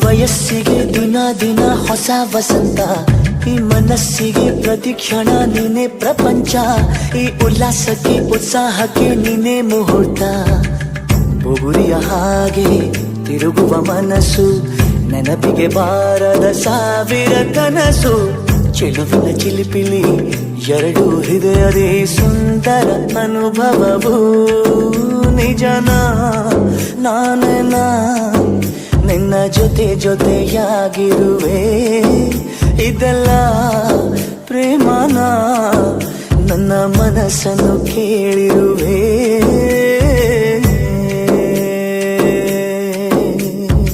ವಯಸ್ಸಿಗೆ ದಿನ ದಿನ ಹೊಸ ವಸಂತ, ಈ ಮನಸ್ಸಿಗೆ ಪ್ರತಿ ಕ್ಷಣ ನೀನೆ ಪ್ರಪಂಚ, ಈ ಉಲ್ಲಾಸಕ್ಕೆ ಉತ್ಸಾಹಕ್ಕೆ ನೀನೆ ಮುಹೂರ್ತ. ಬುಗುರಿಯ ಹಾಗೆ ತಿರುಗುವ ಮನಸ್ಸು, ನೆನಪಿಗೆ ಬಾರದ ಸಾವಿರ ಕನಸು. ಚೆಲುವಿನ ಚಿಲಿಪಿಲಿ ಎರಡು ಹೃದಯದೇ ಸುಂದರ ಅನುಭವವು. ನಿಜನ ನಾನನ ನಿನ್ನ ಜೊತೆ ಜೊತೆಯಾಗಿರುವೆ, ಇದೆಲ್ಲ ಪ್ರೇಮನ ನನ್ನ ಮನಸ್ಸನ್ನು ಕೇಳಿರುವೆ.